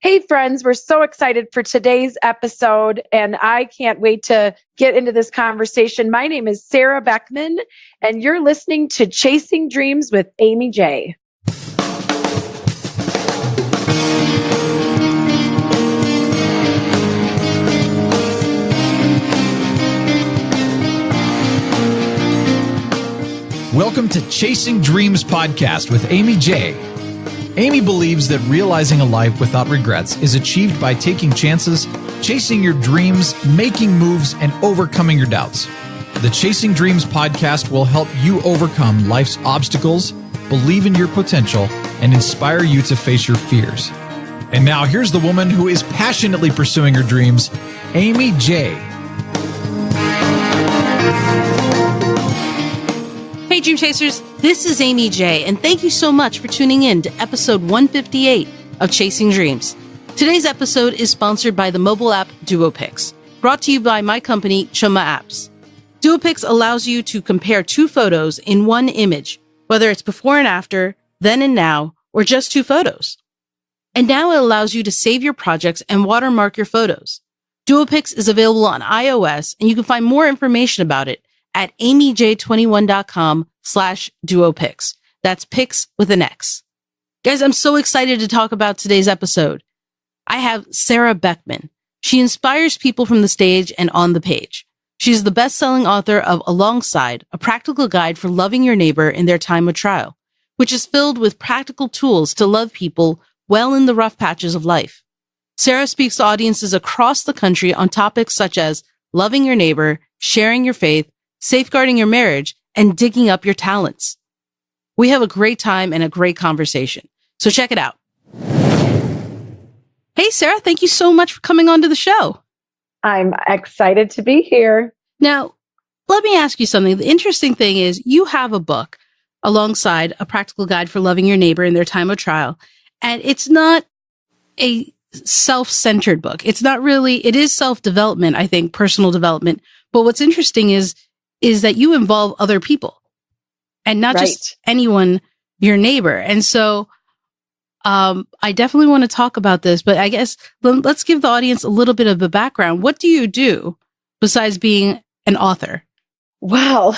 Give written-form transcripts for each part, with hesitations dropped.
Hey, friends, we're so excited for today's episode, and I can't wait to get into this conversation. My name is Sarah Beckman, and you're listening to Chasing Dreams with Amy J. Welcome to Chasing Dreams podcast with Amy J. Amy believes that realizing a life without regrets is achieved by taking chances, chasing your dreams, making moves, and overcoming your doubts. The Chasing Dreams podcast will help you overcome life's obstacles, believe in your potential, and inspire you to face your fears. And now here's the woman who is passionately pursuing her dreams, Amy J. Hey, Dream Chasers, this is Amy J, and thank you so much for tuning in to episode 158 of Chasing Dreams. Today's episode is sponsored by the mobile app DuoPix, brought to you by my company, Choma Apps. DuoPix allows you to compare two photos in one image, whether it's before and after, then and now, or just two photos. And now it allows you to save your projects and watermark your photos. DuoPix is available on iOS, and you can find more information about it at amyj21.com/duopix. That's Pix with an X. Guys, I'm so excited to talk about today's episode. I have Sarah Beckman. She inspires people from the stage and on the page. She's the best-selling author of Alongside, a practical guide for loving your neighbor in their time of trial, which is filled with practical tools to love people well in the rough patches of life. Sarah speaks to audiences across the country on topics such as loving your neighbor, sharing your faith, safeguarding your marriage, and digging up your talents. We have a great time and a great conversation. So check it out. Hey, Sarah, thank you so much for coming on to the show. I'm excited to be here. Now, let me ask you something. The interesting thing is you have a book Alongside, a practical guide for loving your neighbor in their time of trial. And it's not a self-centered book. It's not really, it is self-development, I think, personal development. But what's interesting is that you involve other people and not just anyone, your neighbor. And so I definitely want to talk about this, but I guess let's give the audience a little bit of a background. What do you do besides being an author? Well,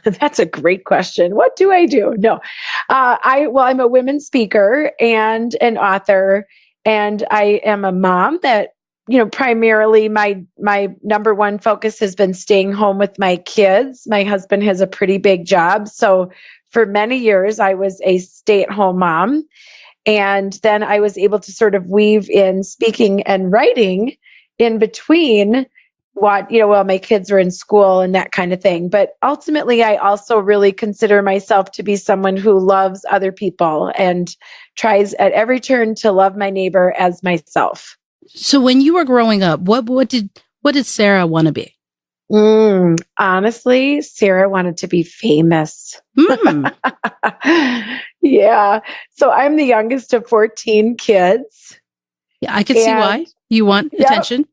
that's a great question. What do I do? No, I'm a women's speaker and an author, and I am a mom that, primarily my number one focus has been staying home with my kids. My husband has a pretty big job. So for many years, I was a stay-at-home mom. And then I was able to sort of weave in speaking and writing in between while my kids were in school and that kind of thing. But ultimately, I also really consider myself to be someone who loves other people and tries at every turn to love my neighbor as myself. So when you were growing up, what did Sarah want to be? Honestly, Sarah wanted to be famous. Yeah. So I'm the youngest of 14 kids. Yeah, I could see why. You want attention?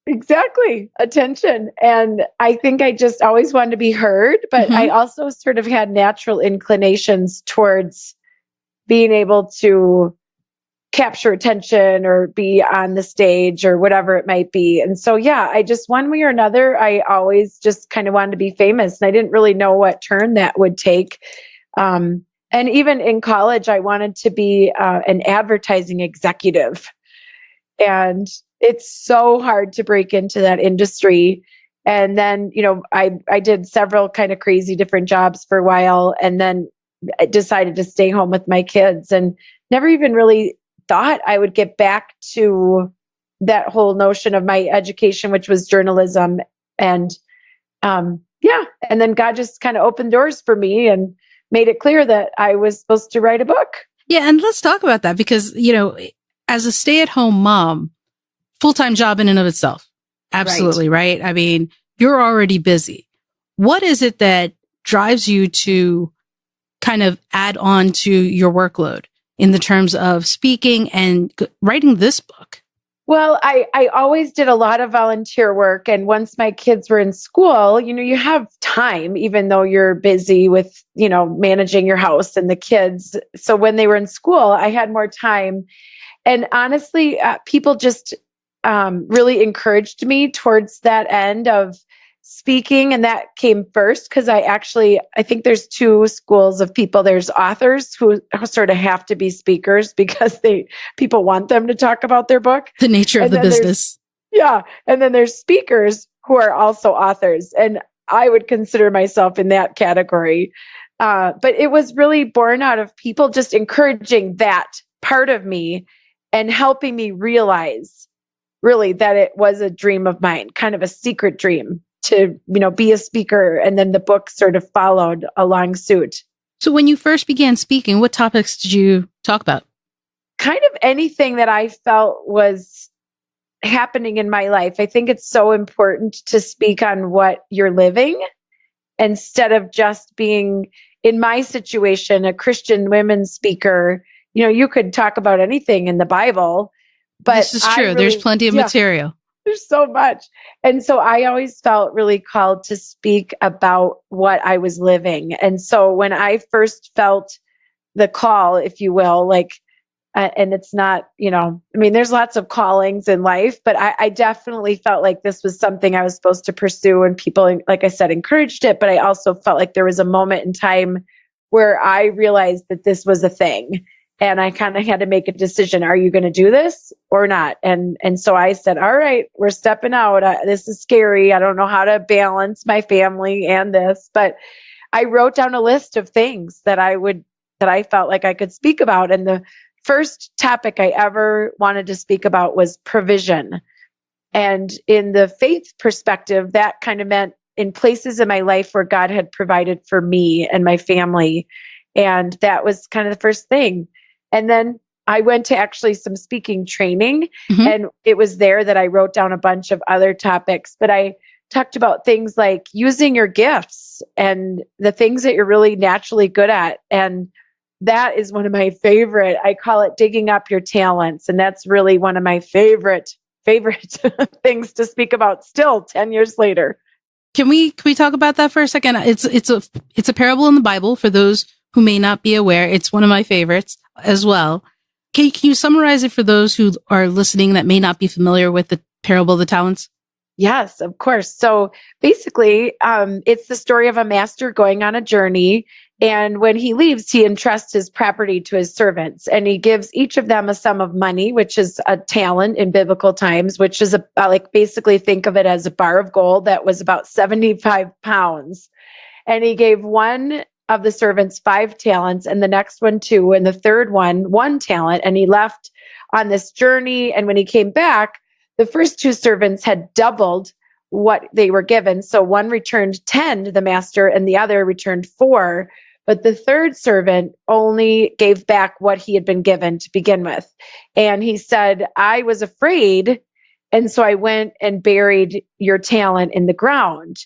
Exactly. Attention. And I think I just always wanted to be heard, but I also sort of had natural inclinations towards being able to capture attention or be on the stage or whatever it might be. And so, I just one way or another, I always just kind of wanted to be famous. And I didn't really know what turn that would take. And even in college, I wanted to be an advertising executive. And it's so hard to break into that industry. And then, I did several kind of crazy different jobs for a while, and then I decided to stay home with my kids and never even really thought I would get back to that whole notion of my education, which was journalism. And and then God just kind of opened doors for me and made it clear that I was supposed to write a book. Yeah. And let's talk about that because, as a stay-at-home mom, full-time job in and of itself. Absolutely. Right. I mean, you're already busy. What is it that drives you to kind of add on to your workload in the terms of speaking and writing this book? Well, I always did a lot of volunteer work. And once my kids were in school, you have time, even though you're busy with, managing your house and the kids. So when they were in school, I had more time. And honestly, people just really encouraged me towards that end of speaking. And that came first because I think there's two schools of people. There's authors who sort of have to be speakers because people want them to talk about their book. The nature of the business. Yeah. And then there's speakers who are also authors. And I would consider myself in that category. But it was really born out of people just encouraging that part of me and helping me realize really that it was a dream of mine, kind of a secret dream to, be a speaker. And then the book sort of followed along suit. So when you first began speaking, what topics did you talk about? Kind of anything that I felt was happening in my life. I think it's so important to speak on what you're living instead of just being, in my situation, a Christian women's speaker. You could talk about anything in the Bible, but this is true. There's plenty of material. There's so much. And so I always felt really called to speak about what I was living. And so when I first felt the call, if you will, and it's not, there's lots of callings in life, but I definitely felt like this was something I was supposed to pursue, and people, like I said, encouraged it. But I also felt like there was a moment in time where I realized that this was a thing. And I kind of had to make a decision. Are you going to do this or not? And so I said, all right, we're stepping out. This is scary. I don't know how to balance my family and this, but I wrote down a list of things that I felt like I could speak about. And the first topic I ever wanted to speak about was provision. And in the faith perspective, that kind of meant in places in my life where God had provided for me and my family. And that was kind of the first thing. And then I went to actually some speaking training, and it was there that I wrote down a bunch of other topics. But I talked about things like using your gifts and the things that you're really naturally good at. And that is one of my favorite. I call it digging up your talents. And that's really one of my favorite things to speak about still 10 years later. Can we talk about that for a second? It's a parable in the Bible for those who may not be aware. It's one of my favorites as well. Can you summarize it for those who are listening that may not be familiar with the parable of the talents? Yes, of course. So basically, it's the story of a master going on a journey. And when he leaves, he entrusts his property to his servants, and he gives each of them a sum of money, which is a talent in biblical times, which is basically think of it as a bar of gold that was about 75 pounds. And he gave one of the servants 5 talents, and the next one 2, and the third one 1 talent. And he left on this journey. And when he came back, the first 2 servants had doubled what they were given. So one returned 10 to the master and the other returned 4. But the third servant only gave back what he had been given to begin with. And he said, I was afraid. And so I went and buried your talent in the ground.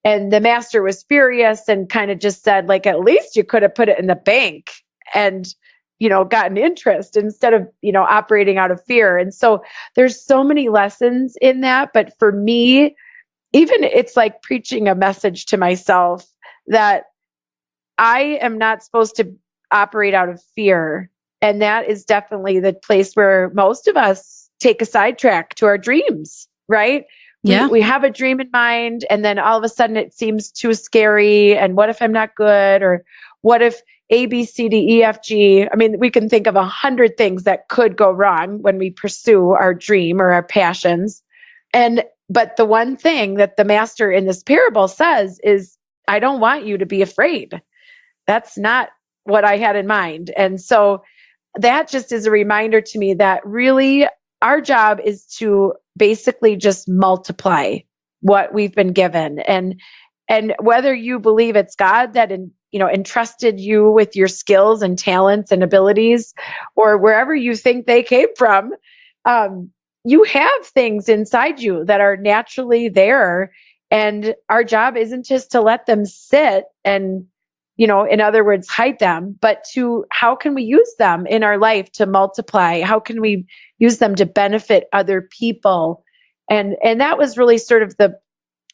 And the master was furious and kind of just said, at least you could have put it in the bank and, gotten interest instead of, operating out of fear. And so there's so many lessons in that. But for me, even it's like preaching a message to myself that I am not supposed to operate out of fear. And that is definitely the place where most of us take a sidetrack to our dreams, right? Yeah. We have a dream in mind, and then all of a sudden it seems too scary. And what if I'm not good? Or what if A, B, C, D, E, F, G? I mean, we can think of 100 things that could go wrong when we pursue our dream or our passions. But the one thing that the master in this parable says is, I don't want you to be afraid. That's not what I had in mind. And so that just is a reminder to me that really our job is to basically just multiply what we've been given. And whether you believe it's God that entrusted you with your skills and talents and abilities, or wherever you think they came from, you have things inside you that are naturally there. And our job isn't just to let them sit and, in other words, hide them, but how can we use them in our life to multiply? How can we use them to benefit other people? And that was really sort of the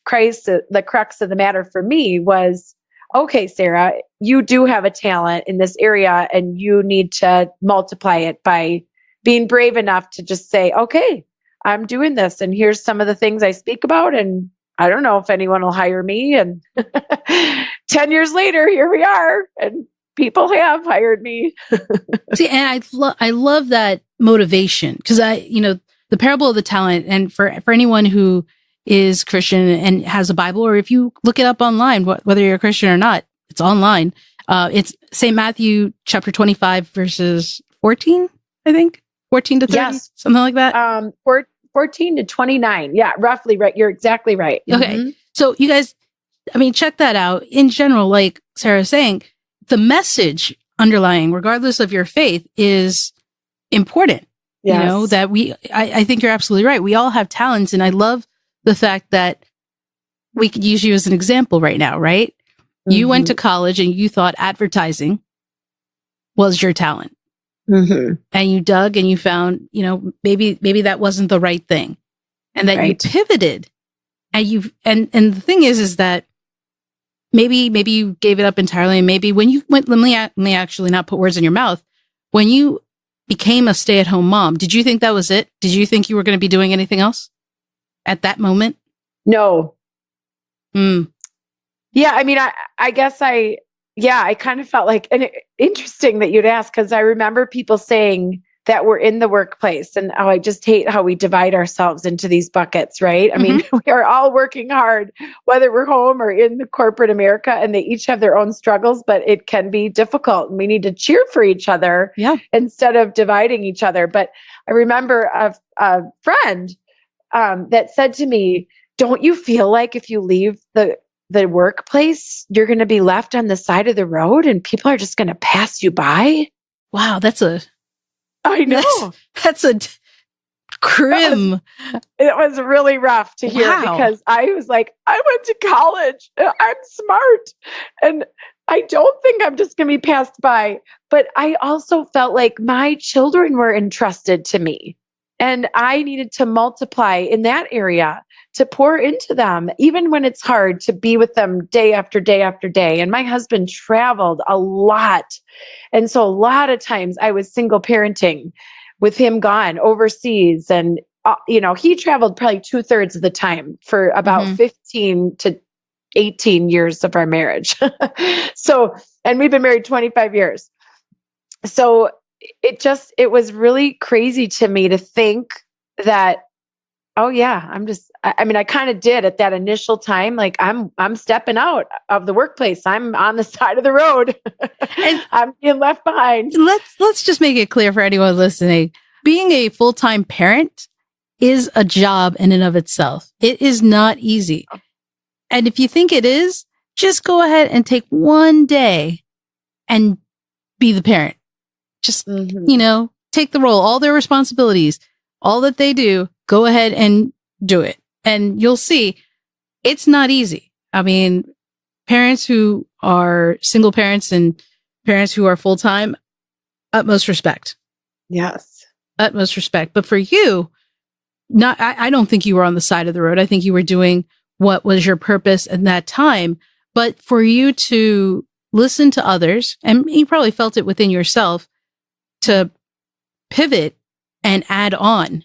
crux of the matter for me was, okay, Sarah, you do have a talent in this area and you need to multiply it by being brave enough to just say, okay, I'm doing this. And here's some of the things I speak about. And I don't know if anyone will hire me. And 10 years later, here we are. And people have hired me. See, and I love that motivation, because the parable of the talent, and for anyone who is Christian and has a Bible, or if you look it up online, whether you're a Christian or not, it's online. It's St. Matthew chapter 25 verses 14, I think, 14 to 30, yes. Something like that. 14 to 29. Yeah, roughly right. You're exactly right. Okay. Mm-hmm. So you guys, check that out. In general, like Sarah's saying, the message underlying, regardless of your faith, is important. Yes. That I think you're absolutely right. We all have talents. And I love the fact that we could use you as an example right now, right? Mm-hmm. You went to college and you thought advertising was your talent. Mm-hmm. And you dug and you found, maybe that wasn't the right thing. And that you pivoted. And the thing is that maybe you gave it up entirely. And maybe when you went, let me actually not put words in your mouth. When you became a stay-at-home mom, did you think that was it? Did you think you were going to be doing anything else at that moment? No. Hmm. Yeah. I guess I kind of felt like, and interesting that you'd ask, because I remember people saying that we're in the workplace and I just hate how we divide ourselves into these buckets, right? Mm-hmm. We are all working hard, whether we're home or in the corporate America, and they each have their own struggles, but it can be difficult. We need to cheer for each other instead of dividing each other. But I remember a friend that said to me, don't you feel like if you leave the workplace, you're going to be left on the side of the road and people are just going to pass you by? Wow, I know. That's a grim. It was really rough to hear because I was like, I went to college. I'm smart. And I don't think I'm just going to be passed by. But I also felt like my children were entrusted to me. And I needed to multiply in that area, to pour into them, even when it's hard, to be with them day after day after day. And my husband traveled a lot. And so a lot of times I was single parenting with him gone overseas. And, he traveled probably 2/3 of the time for about 15 to 18 years of our marriage. And we've been married 25 years. So it was really crazy to me to think that, oh yeah, I kind of did at that initial time. Like I'm stepping out of the workplace. I'm on the side of the road. And I'm being left behind. Let's just make it clear for anyone listening. Being a full-time parent is a job in and of itself. It is not easy. And if you think it is, just go ahead and take one day and be the parent. Just, take the role, all their responsibilities, all that they do, go ahead and do it. And you'll see it's not easy. Parents who are single parents and parents who are full-time, utmost respect. Yes. Utmost respect. But for you, I don't think you were on the side of the road. I think you were doing what was your purpose in that time. But for you to listen to others, and you probably felt it within yourself, to pivot and add on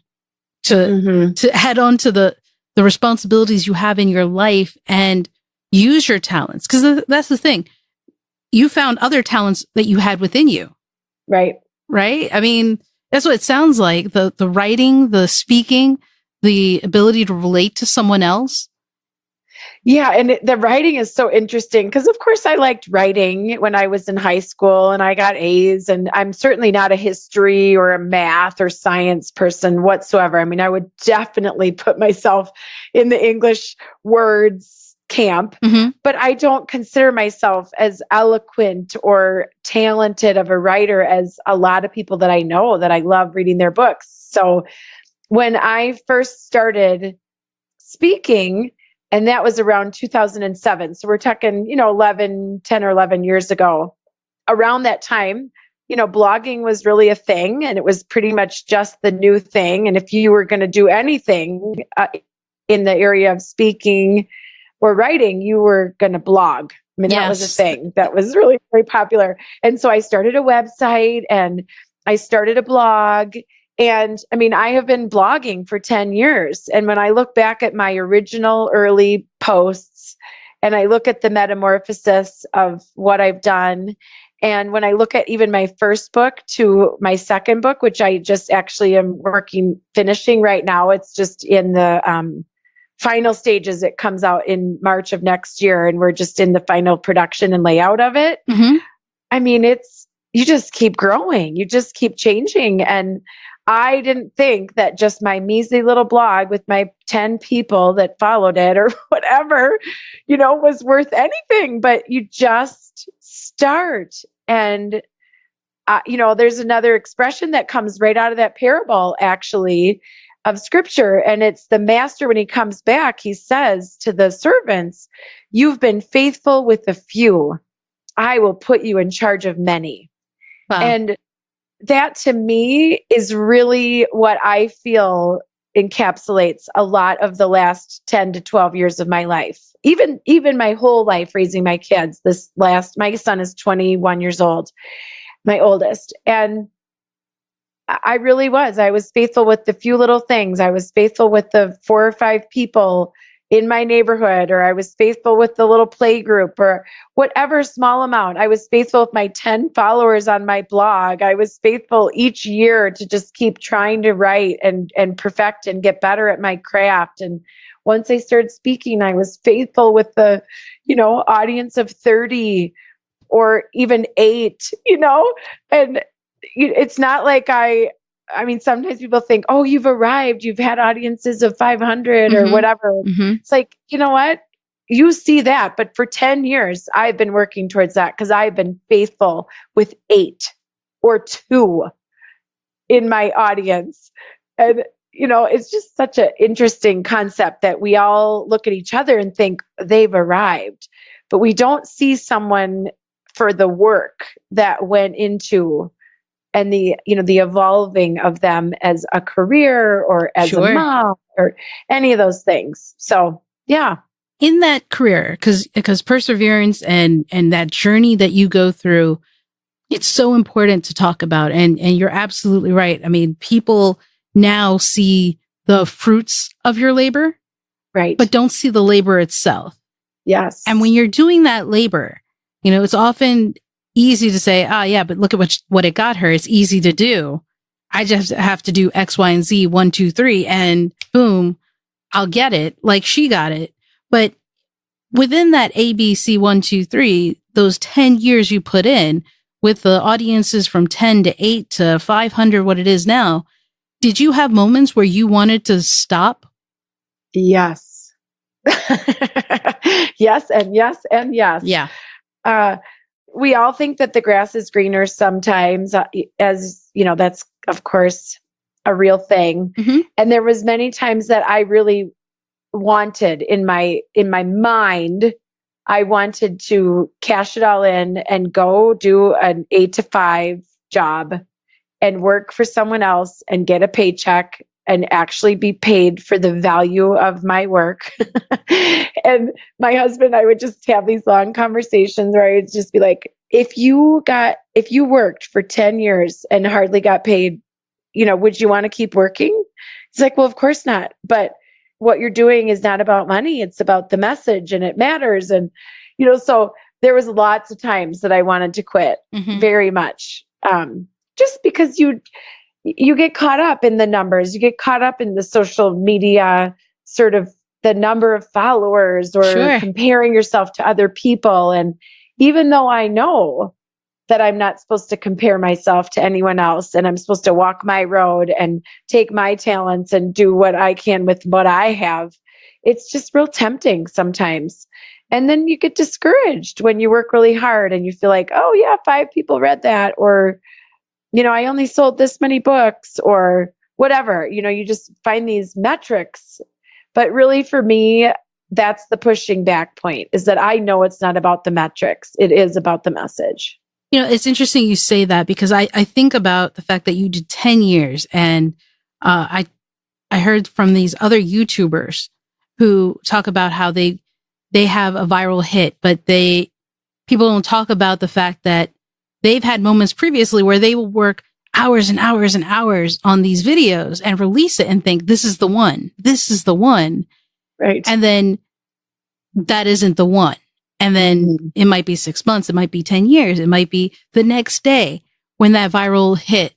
to add on to the responsibilities you have in your life and use your talents. Because that's the thing. You found other talents that you had within you. Right. Right? That's what it sounds like. The writing, the speaking, the ability to relate to someone else. Yeah. And the writing is so interesting because, of course, I liked writing when I was in high school and I got A's. And I'm certainly not a history or a math or science person whatsoever. I would definitely put myself in the English words camp, but I don't consider myself as eloquent or talented of a writer as a lot of people that I know that I love reading their books. So when I first started speaking, and that was around 2007. So we're talking, 10 or 11 years ago. Around that time, blogging was really a thing and it was pretty much just the new thing. And if you were going to do anything in the area of speaking or writing, you were going to blog. That was a thing that was really very popular. And so I started a website and I started a blog And I mean, I have been blogging for 10 years. And when I look back at my original early posts and I look at the metamorphosis of what I've done, and when I look at even my first book to my second book, which I just actually am finishing right now, it's just in the final stages. It comes out in March of next year, and we're just in the final production and layout of it. Mm-hmm. I mean, you just keep growing, you just keep changing. And I didn't think that just my measly little blog with my 10 people that followed it or whatever, was worth anything, but you just start. And, there's another expression that comes right out of that parable, actually, of scripture. And it's the master, when he comes back, he says to the servants, "You've been faithful with a few. I will put you in charge of many." Wow. And that to me is really what I feel encapsulates a lot of the last 10 to 12 years of my life. Even my whole life raising my kids. My son is 21 years old, my oldest. And I really was. I was faithful with the few little things. I was faithful with the 4 or 5 people in my neighborhood, or I was faithful with the little play group, or whatever small amount. I was faithful with my 10 followers on my blog. I was faithful each year to just keep trying to write and perfect and get better at my craft. And once I started speaking, I was faithful with the, audience of 30 or even 8, and it's not like I mean, sometimes people think, oh, you've arrived, you've had audiences of 500 or whatever. Mm-hmm. It's like, you know what? You see that. But for 10 years, I've been working towards that because I've been faithful with 8 or 2 in my audience. And, it's just such an interesting concept that we all look at each other and think they've arrived, but we don't see someone for the work that went into and the evolving of them as a career or as a mom or any of those things. So, yeah. In that career, because perseverance and that journey that you go through, it's so important to talk about. And you're absolutely right. I mean, people now see the fruits of your labor, right, but don't see the labor itself. Yes. And when you're doing that labor, it's often easy to say, yeah, but look at what it got her. It's easy to do. I just have to do X, Y, and Z, 1, 2, 3, and boom, I'll get it. Like she got it. But within that ABC 1, 2, 3, those 10 years you put in with the audiences from 10 to 8 to 500, what it is now, did you have moments where you wanted to stop? Yes. Yes, and yes, and yes. Yeah. We all think that the grass is greener sometimes, as that's of course a real thing. Mm-hmm. And there was many times that I really wanted in my mind, I wanted to cash it all in and go do an 8 to 5 job and work for someone else and get a paycheck and actually be paid for the value of my work. And my husband and I would just have these long conversations where I would just be like, if you worked for 10 years and hardly got paid, would you want to keep working? He's like, well, of course not. But what you're doing is not about money. It's about the message, and it matters. And, so there was lots of times that I wanted to quit, very much. Just because you get caught up in the numbers, you get caught up in the social media, sort of the number of followers, or comparing yourself to other people. And even though I know that I'm not supposed to compare myself to anyone else, and I'm supposed to walk my road and take my talents and do what I can with what I have, it's just real tempting sometimes. And then you get discouraged when you work really hard and you feel like, oh yeah, 5 people read that, or I only sold this many books, or whatever. You just find these metrics. But really, for me, that's the pushing back point, is that I know it's not about the metrics. It is about the message. It's interesting you say that, because I think about the fact that you did 10 years, and I heard from these other YouTubers who talk about how they have a viral hit, but people don't talk about the fact that they've had moments previously where they will work hours and hours and hours on these videos and release it and think, this is the one. This is the one. Right. And then that isn't the one. And then it might be 6 months. It might be 10 years. It might be the next day when that viral hit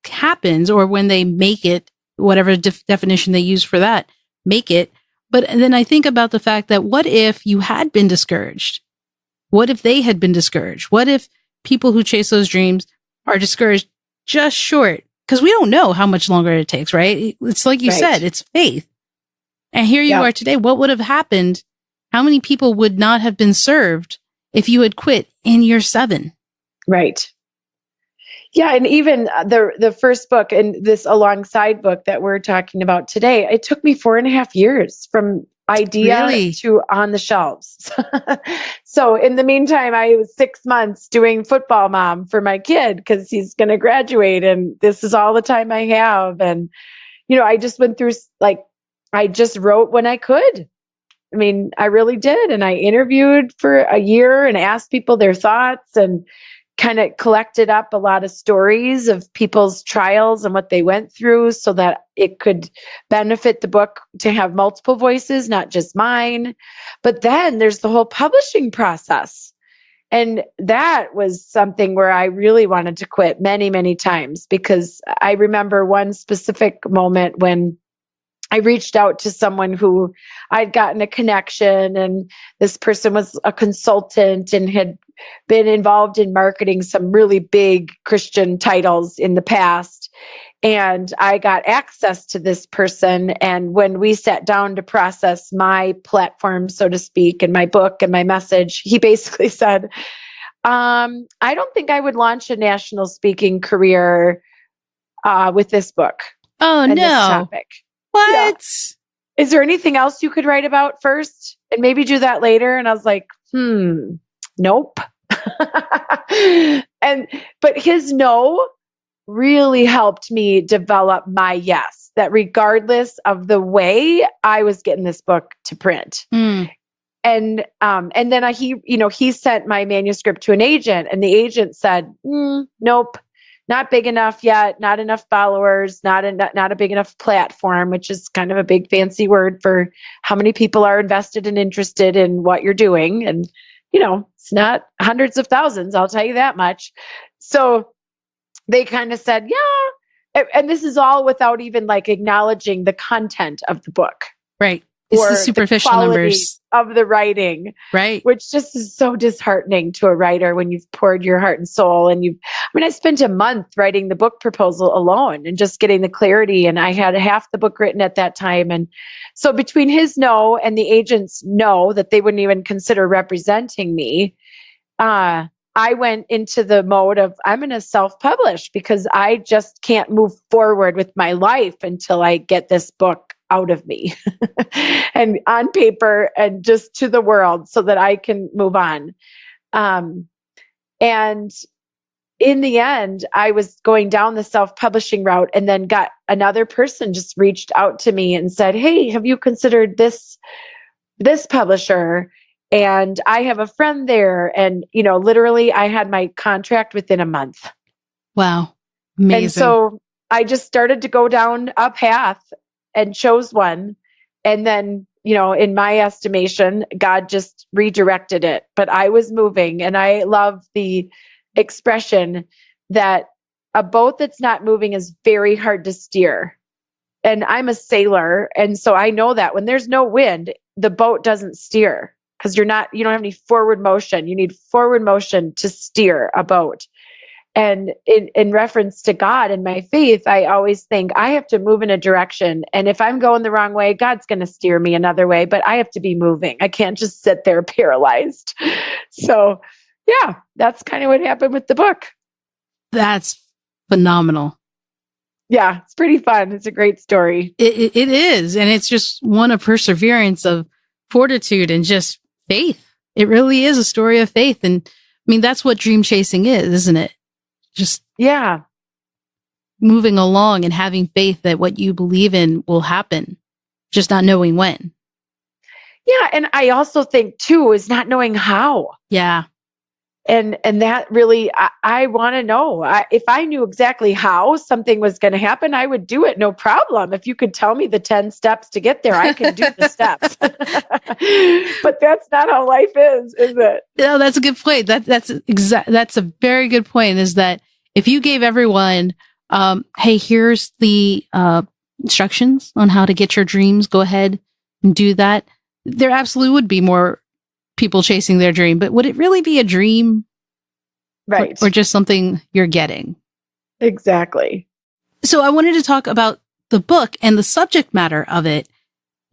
happens, or when they make it, whatever definition they use for that, make it. But then I think about the fact that what if you had been discouraged? What if they had been discouraged? What if people who chase those dreams are discouraged just short? Because we don't know how much longer it takes, right? It's like you said, it's faith. And here you are today. What would have happened? How many people would not have been served if you had quit in year 7? Right. Yeah. And even the first book and this alongside book that we're talking about today, it took me 4.5 years from idea to on the shelves. So in the meantime, I was 6 months doing football mom for my kid because he's going to graduate and this is all the time I have. And, I just went through, I just wrote when I could. I mean, I really did. And I interviewed for a year and asked people their thoughts and kind of collected up a lot of stories of people's trials and what they went through so that it could benefit the book to have multiple voices, not just mine. But then there's the whole publishing process. And that was something where I really wanted to quit many, many times, because I remember one specific moment when I reached out to someone who I'd gotten a connection, and this person was a consultant and had been involved in marketing some really big Christian titles in the past. And I got access to this person. And when we sat down to process my platform, so to speak, and my book and my message, he basically said, I don't think I would launch a national speaking career with this book. Oh, and no. This topic. What? Yeah. Is there anything else you could write about first and maybe do that later? And I was like, nope. But his no really helped me develop my yes, that regardless of the way I was getting this book to print. And then he sent my manuscript to an agent, and the agent said, nope. Not big enough yet, not enough followers, not a big enough platform, which is kind of a big fancy word for how many people are invested and interested in what you're doing. And, it's not hundreds of thousands, I'll tell you that much. So they kind of said, yeah. And this is all without even acknowledging the content of the book. Right. It's the superficial numbers of the writing, right? Which just is so disheartening to a writer when you've poured your heart and soul. And I spent a month writing the book proposal alone and just getting the clarity. And I had half the book written at that time. And so between his no and the agent's no, that they wouldn't even consider representing me, I went into the mode of I'm going to self-publish because I just can't move forward with my life until I get this book out of me and on paper and just to the world so that I can move on. And in the end, I was going down the self-publishing route, and then got another person just reached out to me and said, hey, have you considered this publisher? And I have a friend there. And, literally I had my contract within a month. Wow. Amazing. And so I just started to go down a path and chose one. And then, in my estimation, God just redirected it. But I was moving, and I love the expression that a boat that's not moving is very hard to steer. And I'm a sailor. And so I know that when there's no wind, the boat doesn't steer because you don't have any forward motion. You need forward motion to steer a boat. And in reference to God and my faith, I always think I have to move in a direction. And if I'm going the wrong way, God's going to steer me another way, but I have to be moving. I can't just sit there paralyzed. So yeah, that's kind of what happened with the book. That's phenomenal. Yeah, it's pretty fun. It's a great story. It is. And it's just one of perseverance, of fortitude, and just faith. It really is a story of faith. And that's what dream chasing is, isn't it? Just moving along and having faith that what you believe in will happen, just not knowing when. Yeah. And I also think too, is not knowing how. Yeah. And that really, I want to know. If I knew exactly how something was going to happen, I would do it. No problem. If you could tell me the 10 steps to get there, I can do the steps. But that's not how life is it? No, that's a good point. That's a very good point, is that if you gave everyone, hey, here's the instructions on how to get your dreams, go ahead and do that, there absolutely would be more people chasing their dream. But would it really be a dream? Right. Or just something you're getting? Exactly. So I wanted to talk about the book and the subject matter of it.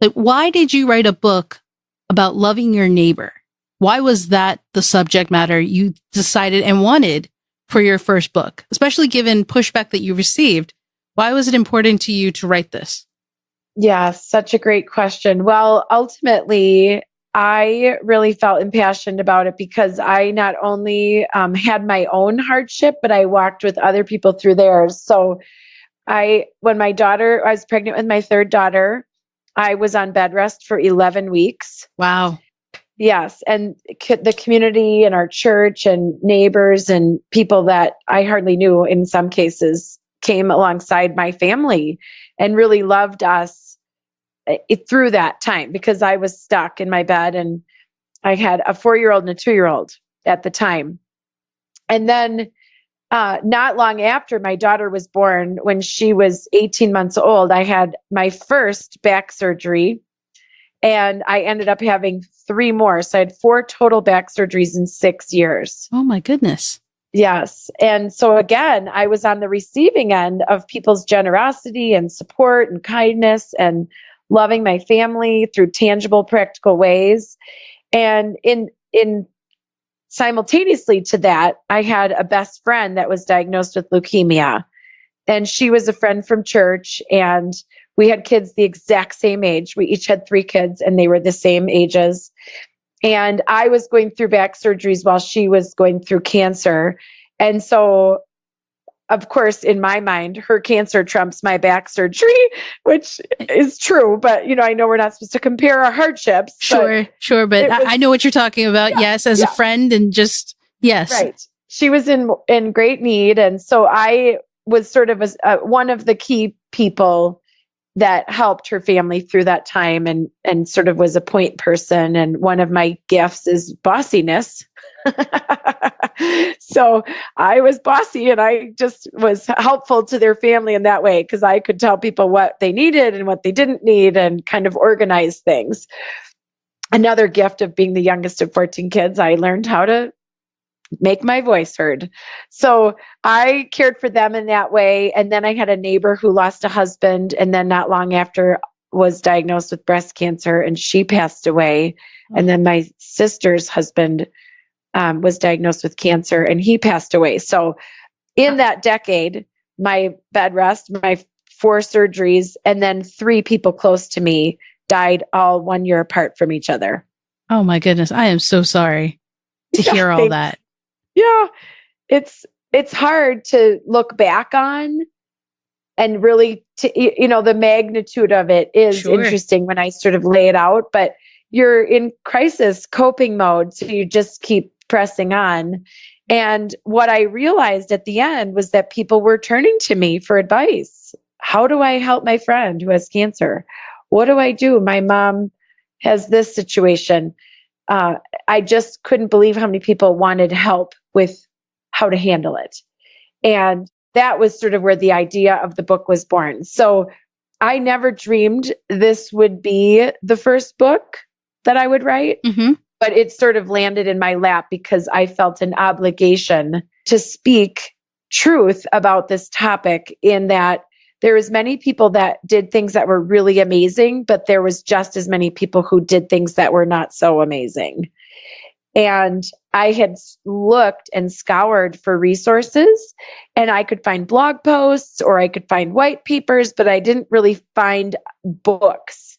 Like, why did you write a book about loving your neighbor? Why was that the subject matter you decided and wanted for your first book, especially given pushback that you received? Why was it important to you to write this? Yeah, such a great question. Well, ultimately, I really felt impassioned about it because I not only had my own hardship, but I walked with other people through theirs. So when I was pregnant with my third daughter, I was on bed rest for 11 weeks. Wow. Yes. And the community and our church and neighbors and people that I hardly knew in some cases came alongside my family and really loved us through that time, because I was stuck in my bed and I had a 4-year-old and a 2-year-old at the time. And then not long after my daughter was born, when she was 18 months old, I had my first back surgery, and I ended up having 3 more. So I had 4 total back surgeries in 6 years. Oh my goodness. Yes. And so again, I was on the receiving end of people's generosity and support and kindness and loving my family through tangible, practical ways. And in simultaneously to that, I had a best friend that was diagnosed with leukemia. And she was a friend from church, and we had kids the exact same age. We each had 3 kids, and they were the same ages. And I was going through back surgeries while she was going through cancer. And so, of course, in my mind, her cancer trumps my back surgery, which is true. But, I know we're not supposed to compare our hardships. Sure. But I know what you're talking about. Yeah, yes. As a friend and just, yes. Right. She was in great need. And so I was sort of one of the key people that helped her family through that time, and sort of was a point person. And one of my gifts is bossiness. So I was bossy, and I just was helpful to their family in that way, because I could tell people what they needed and what they didn't need and kind of organize things. Another gift of being the youngest of 14 kids, I learned how to make my voice heard. So I cared for them in that way. And then I had a neighbor who lost a husband, and then not long after was diagnosed with breast cancer, and she passed away. And then my sister's husband was diagnosed with cancer, and he passed away. So in that decade, my bed rest, my 4 surgeries, and then 3 people close to me died all 1 year apart from each other. Oh my goodness. I am so sorry to hear all that. Yeah. It's hard to look back on, and really the magnitude of it is interesting when I sort of lay it out, but you're in crisis coping mode. So you just keep pressing on. And what I realized at the end was that people were turning to me for advice. How do I help my friend who has cancer? What do I do? My mom has this situation. I just couldn't believe how many people wanted help with how to handle it. And that was sort of where the idea of the book was born. So I never dreamed this would be the first book that I would write, but it sort of landed in my lap because I felt an obligation to speak truth about this topic, in that there was many people that did things that were really amazing, but there was just as many people who did things that were not so amazing. And I had looked and scoured for resources, and I could find blog posts or I could find white papers, but I didn't really find books,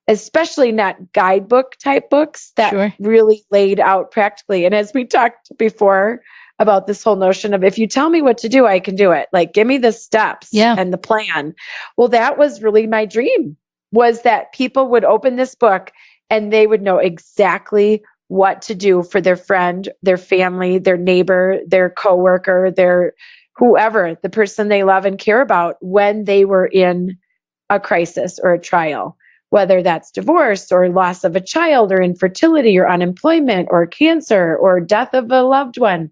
especially not guidebook type books that really laid out practically. And as we talked before about this whole notion of, if you tell me what to do, I can do it. Like, give me the steps and the plan. Well, that was really my dream, was that people would open this book and they would know exactly what to do for their friend, their family, their neighbor, their coworker, their whoever, the person they love and care about when they were in a crisis or a trial, whether that's divorce or loss of a child or infertility or unemployment or cancer or death of a loved one.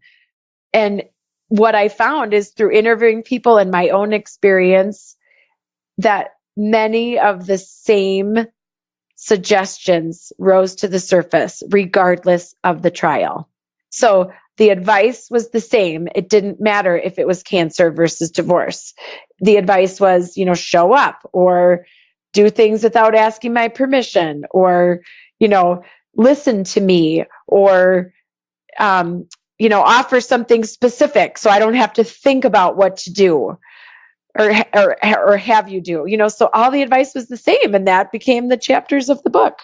And what I found is through interviewing people and my own experience that many of the same suggestions rose to the surface regardless of the trial. So the advice was the same. It didn't matter if it was cancer versus divorce. The advice was, show up or do things without asking my permission or, listen to me or, offer something specific so I don't have to think about what to do or have you do, so all the advice was the same, and that became the chapters of the book.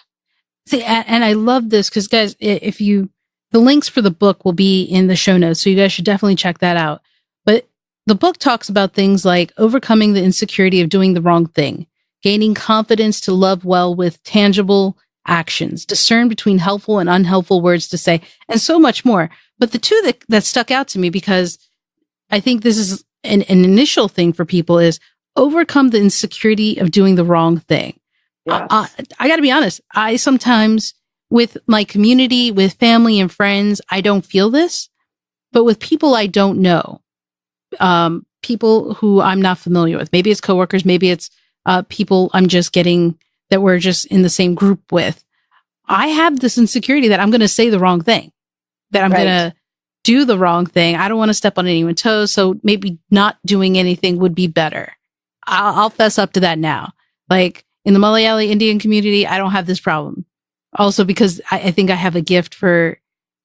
See, and I love this because, guys, the links for the book will be in the show notes, so you guys should definitely check that out. But the book talks about things like overcoming the insecurity of doing the wrong thing, gaining confidence to love well with tangible actions, discern between helpful and unhelpful words to say, and so much more. But the two that stuck out to me, because I think this is an initial thing for people, is overcome the insecurity of doing the wrong thing. Yes. I got to be honest. I sometimes, with my community, with family and friends, I don't feel this, but with people I don't know, people who I'm not familiar with, maybe it's coworkers, maybe it's people I'm just getting that we're just in the same group with. I have this insecurity that I'm going to say the wrong thing, that I'm going to do the wrong thing. I don't want to step on anyone's toes. So maybe not doing anything would be better. I'll fess up to that now. Like in the Malayali Indian community, I don't have this problem. Also because I think I have a gift for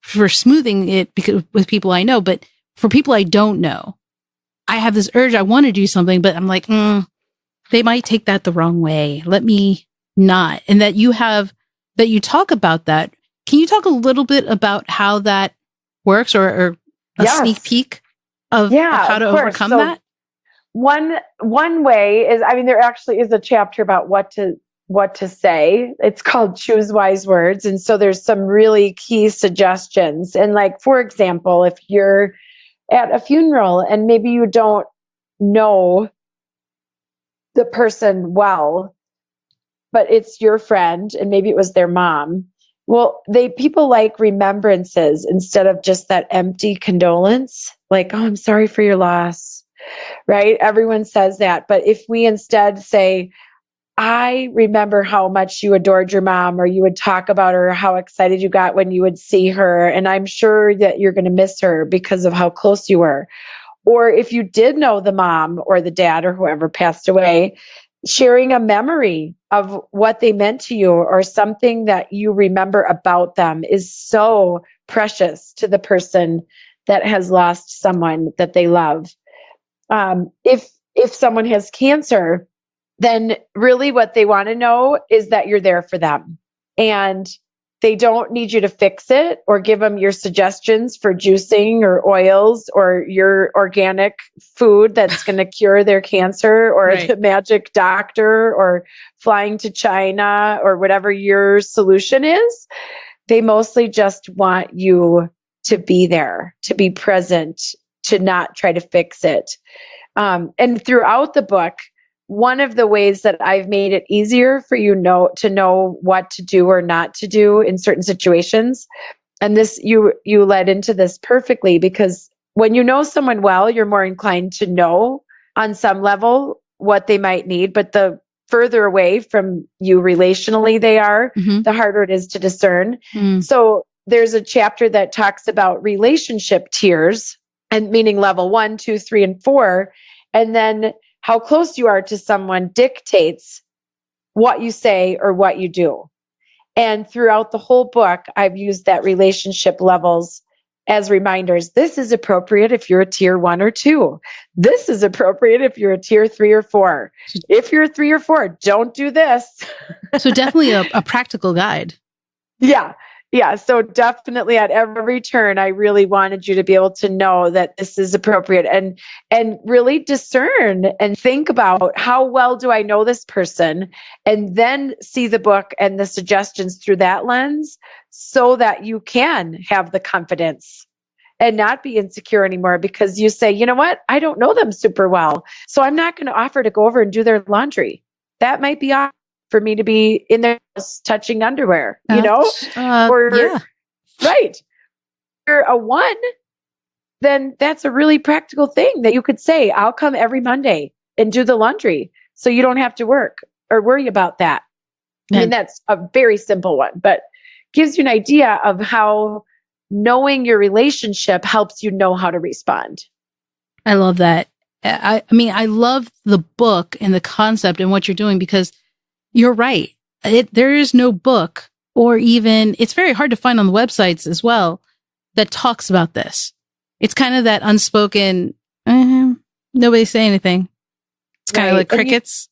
smoothing it with people I know, but for people I don't know, I have this urge. I want to do something, but I'm like, they might take that the wrong way. Let me not. And that you talk about that. Can you talk a little bit about how that works or a sneak peek of how to overcome that? One way is, there actually is a chapter about what to say. It's called Choose Wise Words. And so there's some really key suggestions. And like, for example, if you're at a funeral and maybe you don't know the person well, but it's your friend and maybe it was their mom. Well, people like remembrances instead of just that empty condolence, like, oh, I'm sorry for your loss, right? Everyone says that. But if we instead say, I remember how much you adored your mom, or you would talk about her, how excited you got when you would see her. And I'm sure that you're going to miss her because of how close you were. Or if you did know the mom or the dad or whoever passed away, sharing a memory of what they meant to you or something that you remember about them is so precious to the person that has lost someone that they love. If someone has cancer, then really what they want to know is that you're there for them. And they don't need you to fix it or give them your suggestions for juicing or oils or your organic food that's going to cure their cancer or the magic doctor or flying to China or whatever your solution is. They mostly just want you to be there, to be present, to not try to fix it. And throughout the book, one of the ways that I've made it easier for you to know what to do or not to do in certain situations. And this, you led into this perfectly, because when you know someone well, you're more inclined to know on some level what they might need. But the further away from you relationally they are, the harder it is to discern. So there's a chapter that talks about relationship tiers, and meaning level 1, 2, 3, and 4. And then how close you are to someone dictates what you say or what you do. And throughout the whole book, I've used that relationship levels as reminders. This is appropriate if you're a tier 1 or 2. This is appropriate if you're a tier 3 or 4. If you're a 3 or 4, don't do this. So definitely a practical guide. Yeah. Yeah. So definitely at every turn, I really wanted you to be able to know that this is appropriate and really discern and think about how well do I know this person, and then see the book and the suggestions through that lens so that you can have the confidence and not be insecure anymore, because you say, you know what? I don't know them super well. So I'm not going to offer to go over and do their laundry. That might be awkward for me to be in there touching underwear, or yeah. right. If you're a one, then that's a really practical thing that you could say, I'll come every Monday and do the laundry so you don't have to work or worry about that. I mean, that's a very simple one, but gives you an idea of how knowing your relationship helps you know how to respond. I love that. I mean, I love the book and the concept and what you're doing, because you're right. There is no book, or even, it's very hard to find on the websites as well, that talks about this. It's kind of that unspoken, nobody say anything. It's kind of like crickets.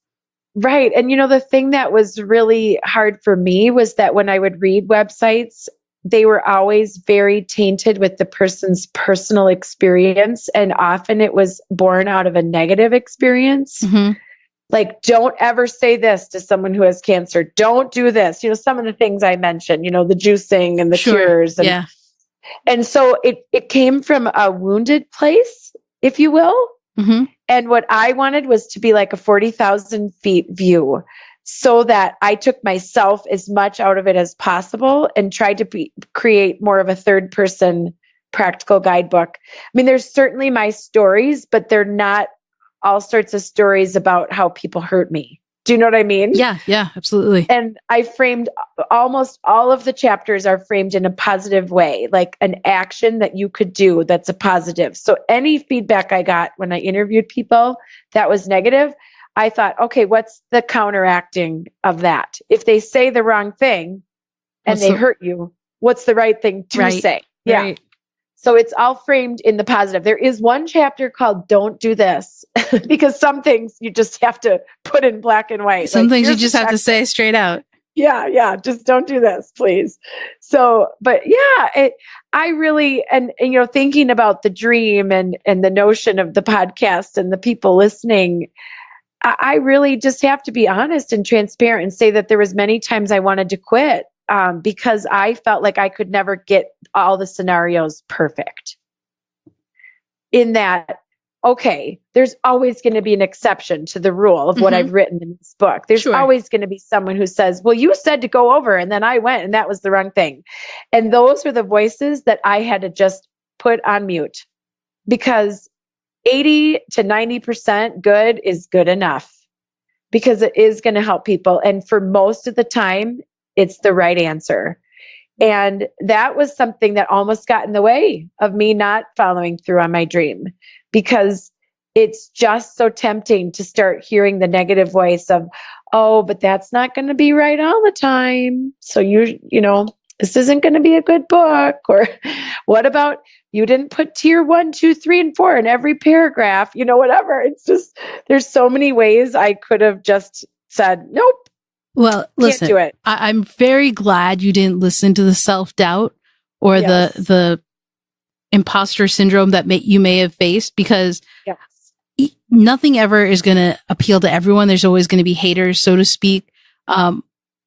Right. And the thing that was really hard for me was that when I would read websites, they were always very tainted with the person's personal experience. And often it was born out of a negative experience. Mm-hmm. Like, don't ever say this to someone who has cancer. Don't do this. Some of the things I mentioned, the juicing and the cures. And, and so it came from a wounded place, if you will. Mm-hmm. And what I wanted was to be like a 40,000 feet view, so that I took myself as much out of it as possible and tried to create more of a third person practical guidebook. I mean, there's certainly my stories, but they're not all sorts of stories about how people hurt me. Do you know what I mean? Yeah, absolutely. And I framed almost all of the chapters are framed in a positive way, like an action that you could do that's a positive. So any feedback I got when I interviewed people that was negative, I thought, okay, what's the counteracting of that? If they say the wrong thing and they hurt you, what's the right thing to say? Yeah. Right. So it's all framed in the positive. There is one chapter called Don't Do This, because some things you just have to put in black and white. Some things you just have to say straight out. Yeah. Just don't do this, please. So, but yeah, I really, and thinking about the dream and the notion of the podcast and the people listening, I really just have to be honest and transparent and say that there was many times I wanted to quit. Because I felt like I could never get all the scenarios perfect. In that, okay, there's always going to be an exception to the rule of what I've written in this book. There's always going to be someone who says, well, you said to go over and then I went and that was the wrong thing. And those were the voices that I had to just put on mute, because 80 to 90% good is good enough, because it is going to help people. And for most of the time, it's the right answer. And that was something that almost got in the way of me not following through on my dream, because it's just so tempting to start hearing the negative voice of, oh, but that's not going to be right all the time. So this isn't going to be a good book. Or what about you didn't put tier 1, 2, 3, and 4 in every paragraph, whatever. It's just, there's so many ways I could have just said, nope. Well, listen, can't do it. I'm very glad you didn't listen to the self-doubt or the imposter syndrome that you may have faced, because nothing ever is going to appeal to everyone. There's always going to be haters, so to speak,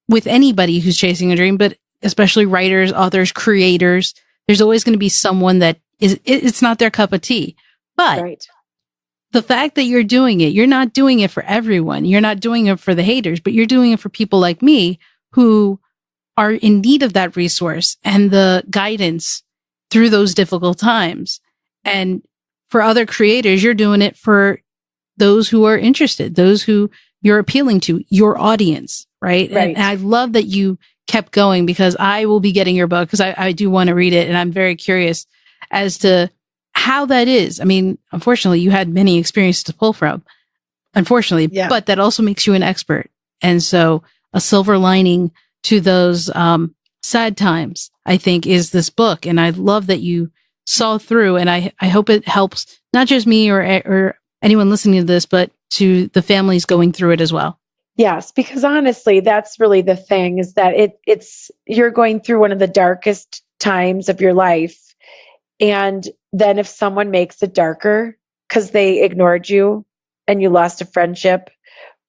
with anybody who's chasing a dream, but especially writers, authors, creators. There's always going to be someone that it's not their cup of tea. But the fact that you're doing it, you're not doing it for everyone. You're not doing it for the haters, but you're doing it for people like me who are in need of that resource and the guidance through those difficult times. And for other creators, you're doing it for those who are interested, those who you're appealing to, your audience, right? And I love that you kept going, because I will be getting your book, because I do want to read it. And I'm very curious as to how that is. I mean, unfortunately, you had many experiences to pull from, unfortunately, but that also makes you an expert. And so a silver lining to those sad times, I think, is this book. And I love that you saw through, and I hope it helps not just me or anyone listening to this, but to the families going through it as well. Yes, because honestly, that's really the thing, is that it's you're going through one of the darkest times of your life. And then if someone makes it darker because they ignored you and you lost a friendship,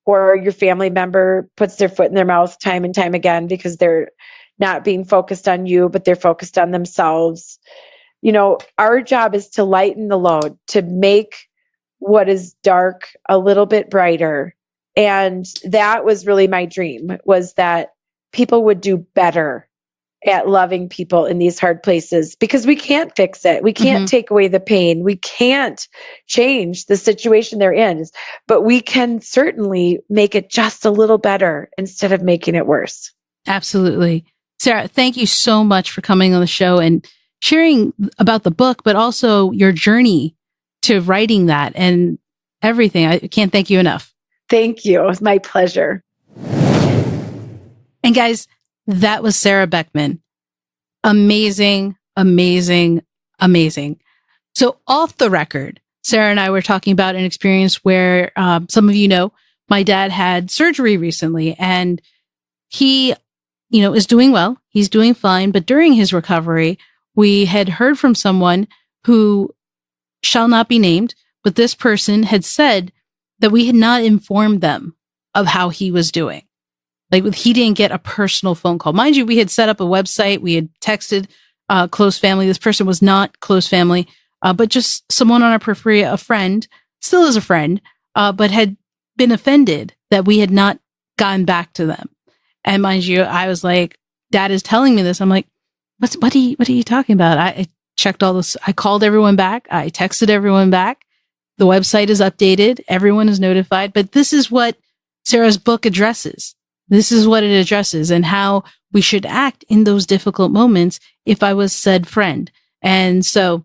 or your family member puts their foot in their mouth time and time again because they're not being focused on you, but they're focused on themselves. Our job is to lighten the load, to make what is dark a little bit brighter. And that was really my dream, was that people would do better at loving people in these hard places, because we can't fix it. We can't take away the pain. We can't change the situation they're in, but we can certainly make it just a little better instead of making it worse. Absolutely. Sarah, thank you so much for coming on the show and sharing about the book, but also your journey to writing that and everything. I can't thank you enough. Thank you. It was my pleasure. And guys, that was Sarah Beckman. Amazing, amazing, amazing. So off the record, Sarah and I were talking about an experience where some of you know, my dad had surgery recently, and he, is doing well. He's doing fine. But during his recovery, we had heard from someone who shall not be named, but this person had said that we had not informed them of how he was doing. Like, he didn't get a personal phone call. Mind you, we had set up a website. We had texted close family. This person was not close family, but just someone on our periphery, a friend, still is a friend, but had been offended that we had not gotten back to them. And mind you, I was like, Dad is telling me this. I'm like, what are you talking about? I checked all this. I called everyone back. I texted everyone back. The website is updated. Everyone is notified. But this is what Sarah's book addresses. This is what it addresses, and how we should act in those difficult moments if I was said friend. And so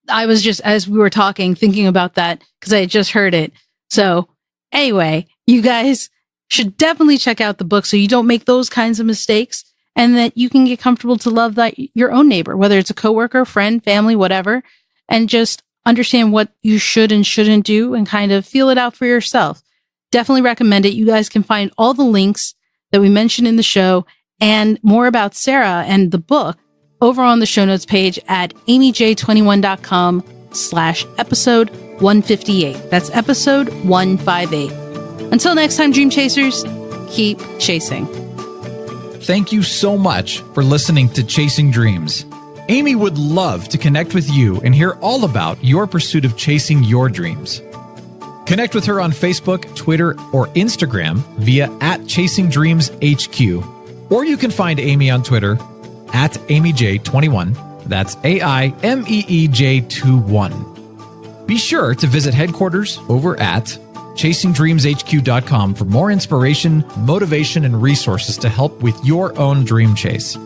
I was just, as we were talking, thinking about that because I had just heard it. So anyway, you guys should definitely check out the book so you don't make those kinds of mistakes, and that you can get comfortable to love that your own neighbor, whether it's a coworker, friend, family, whatever, and just understand what you should and shouldn't do and kind of feel it out for yourself. Definitely recommend it. You guys can find all the links that we mentioned in the show and more about Sarah and the book over on the show notes page at amyj21.com/episode 158. That's episode 158. Until next time, Dream Chasers, keep chasing. Thank you so much for listening to Chasing Dreams. Amy would love to connect with you and hear all about your pursuit of chasing your dreams. Connect with her on Facebook, Twitter, or Instagram via @ChasingDreamsHQ. Or you can find Amy on Twitter @AmyJ21. That's AIMEEJ21. Be sure to visit headquarters over at ChasingDreamsHQ.com for more inspiration, motivation, and resources to help with your own dream chase.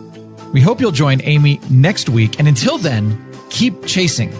We hope you'll join Amy next week, and until then, keep chasing.